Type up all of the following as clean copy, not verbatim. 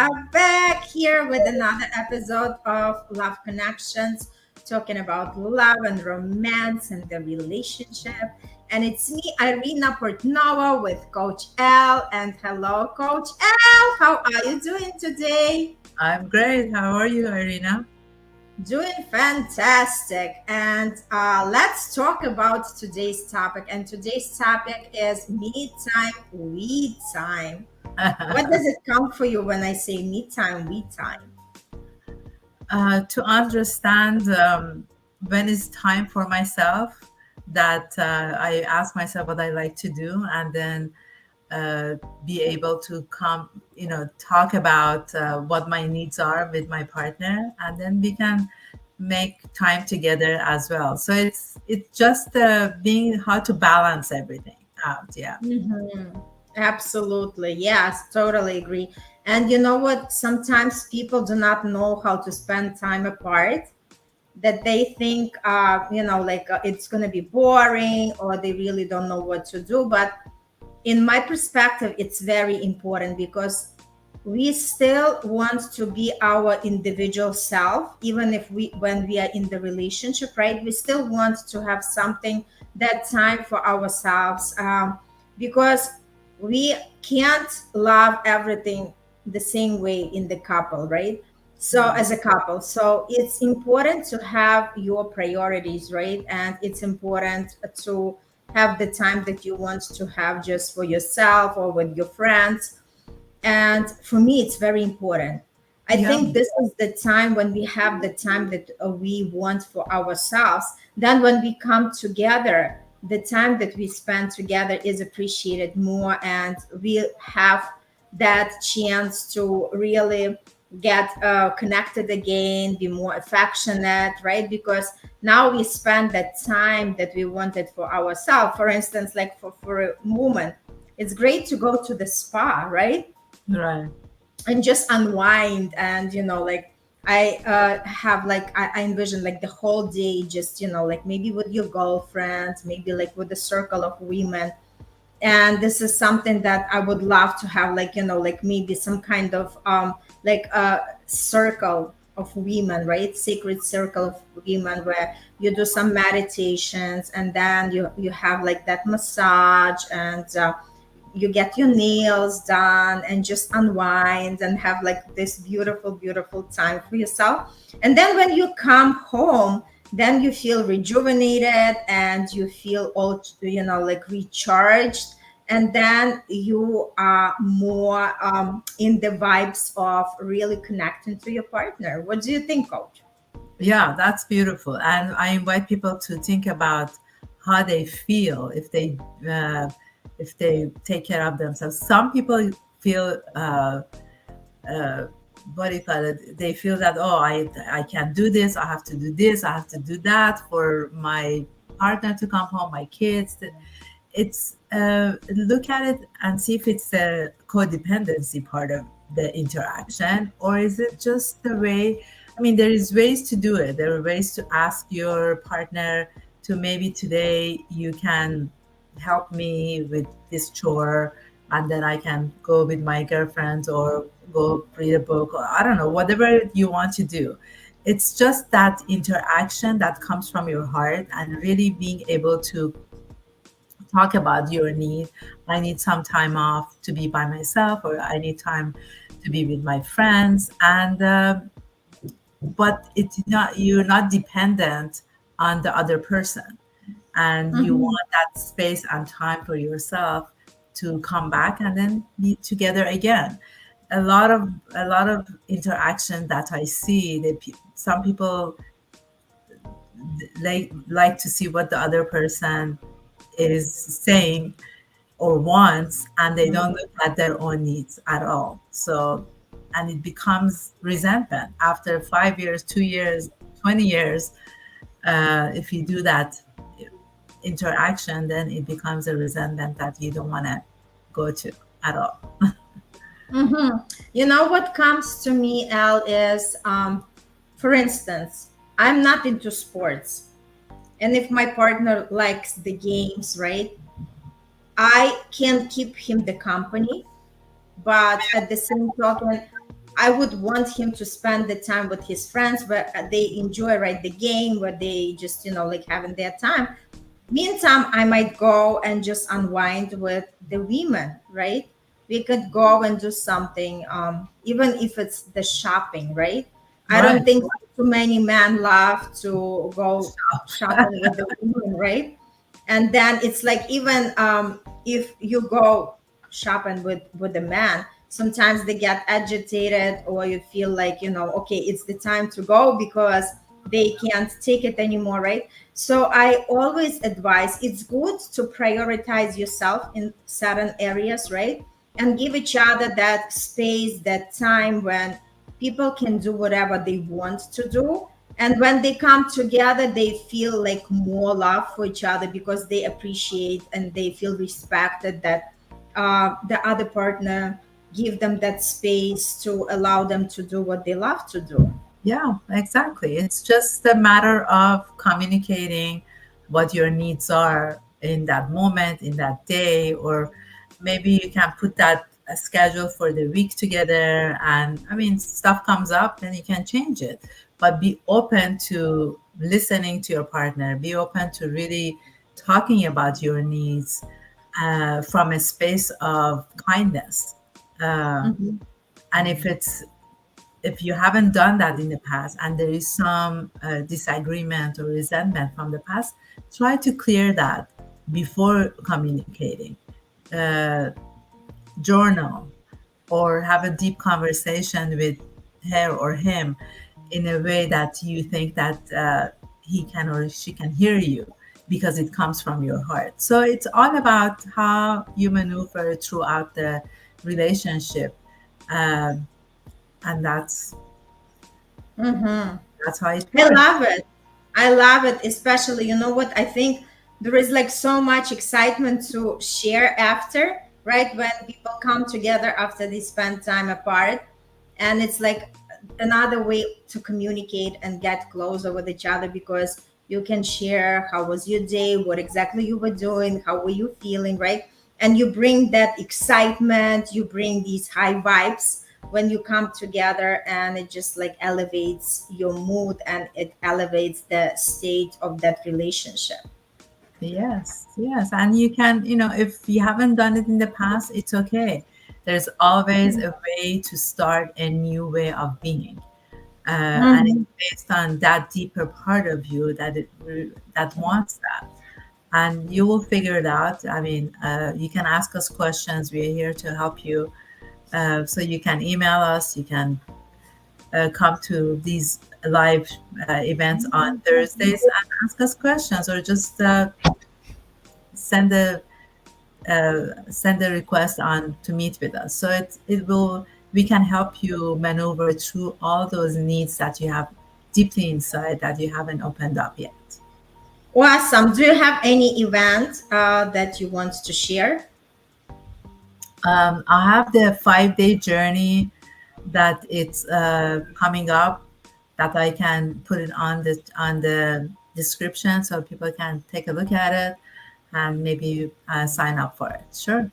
are back here with another episode of Love Connections, talking about love and romance and the relationship. And it's me, Irina Portnova, with Coach Elle. And hello, Coach Elle. How are you doing today? I'm great. How are you, Irina? Doing fantastic. And let's talk about today's topic. And today's topic is me time, we time. What does it come for you when I say me time, we time? To understand when it's time for myself, that I ask myself what I like to do, and then be able to talk about what my needs are with my partner, and then we can make time together as well. So it's just being how to balance everything out. Yeah. Mhm. Absolutely. Yes, totally agree. And you know what? Sometimes people do not know how to spend time apart, that they think, it's going to be boring or they really don't know what to do. But in my perspective, it's very important because we still want to be our individual self, even if when we are in the relationship, right? We still want to have something, that time for ourselves, because we can't love everything the same way in the couple, right? So Mm. as a couple, so it's important to have your priorities, right? And it's important to have the time that you want to have just for yourself or with your friends. And for me, it's very important. I Yeah. think this is the time when we have the time that we want for ourselves. Then when we come together, the time that we spend together is appreciated more, and we have that chance to really get connected again, be more affectionate, right? Because now we spend that time that we wanted for ourselves. For instance, like for a woman, it's great to go to the spa, right? Right. And just unwind. And like I have like I envision like the whole day, just like maybe with your girlfriend, maybe like with a circle of women. And this is something that I would love to have, like like maybe some kind of like a circle of women, right? Sacred circle of women, where you do some meditations, and then you have like that massage, and you get your nails done and just unwind and have like this beautiful time for yourself. And then when you come home, then you feel rejuvenated and you feel all like recharged. And then you are more in the vibes of really connecting to your partner. What do you think, Coach? Yeah, that's beautiful. And I invite people to think about how they feel uh, if they take care of themselves. Some people feel uh, what do you call it? They feel that, oh, I can't do this. I have to do this. I have to do that for my partner to come home, my kids. It's look at it and see if it's the codependency part of the interaction, or is it just the way. I mean, there is ways to do it. There are ways to ask your partner to, maybe today you can help me with this chore, and then I can go with my girlfriend or go read a book, or I don't know, whatever you want to do. It's just that interaction that comes from your heart, and really being able to talk about your need. I need some time off to be by myself, or I need time to be with my friends. And but it's not, you're not dependent on the other person, and you Mhm. want that space and time for yourself to come back and then be together again. A lot of interaction that I see, that some people like to see what the other person is saying or wants, and they don't look at their own needs at all. So, and it becomes resentment after 5 years, 2 years, 20 years. If you do that interaction, then it becomes a resentment that you don't want to go to at all. Mm-hmm. You know what comes to me, Al, is for instance, I'm not into sports. And if my partner likes the games, right, I can keep him the company. But at the same token, I would want him to spend the time with his friends where they enjoy, right, the game, where they just, like having their time. Meantime, I might go and just unwind with the women, right? We could go and do something, even if it's the shopping, right? I Right. don't think too many men love to go shopping with the women, right? And then it's like, even if you go shopping with the man, sometimes they get agitated, or you feel like, okay, it's the time to go because they can't take it anymore, right? So I always advise, it's good to prioritize yourself in certain areas, right? And give each other that space, that time when people can do whatever they want to do. And when they come together, they feel like more love for each other, because they appreciate and they feel respected, that the other partner give them that space to allow them to do what they love to do. Yeah, exactly. It's just a matter of communicating what your needs are in that moment, in that day, or maybe you can put that a schedule for the week together. And I mean, stuff comes up and you can change it. But be open to listening to your partner, be open to really talking about your needs from a space of kindness. Uh, Mhm. and if you haven't done that in the past and there is some disagreement or resentment from the past, try to clear that before communicating. Uh, Journal or have a deep conversation with her or him in a way that you think that he can or she can hear you because it comes from your heart. So it's all about how you maneuver throughout the relationship. Um, and Mhm. that's how it I works. love it. I love it, especially, you know what? I think there is like so much excitement to share after, right? When people come together after they spend time apart. And it's like another way to communicate and get closer with each other, because you can share how was your day, what exactly you were doing, how were you feeling, right? And you bring that excitement, you bring these high vibes when you come together, and it just like elevates your mood, and it elevates the state of that relationship. Yes, yes. And you can, if you haven't done it in the past, it's okay. There's always a way to start a new way of being. And it's Mhm. based on that deeper part of you that wants that. And you will figure it out. I mean, you can ask us questions. We're here to help you. So you can email us. You can come to these live events on Thursdays and ask us questions, or just send a send a request on to meet with us. So we can help you maneuver through all those needs that you have deeply inside that you haven't opened up yet. Awesome. Do you have any event that you want to share? I have the 5 day journey that it's coming up, that I can put it on the description so people can take a look at it and maybe sign up for it. Sure.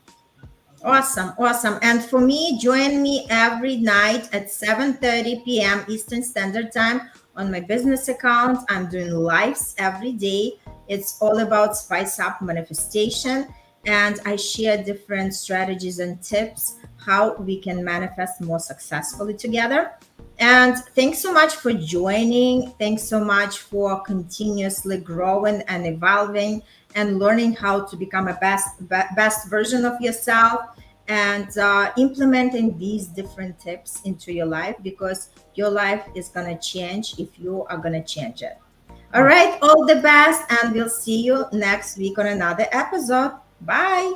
Awesome, awesome. And for me, join me every night at 7:30 p.m. Eastern Standard Time on my business account. I'm doing lives every day. It's all about spice up manifestation, and I share different strategies and tips how we can manifest more successfully together. And thanks so much for joining. Thanks so much for continuously growing and evolving and learning how to become a best version of yourself, and implementing these different tips into your life, because your life is going to change if you are going to change it. All Uh, right, all the best, and we'll see you next week on another episode. Bye.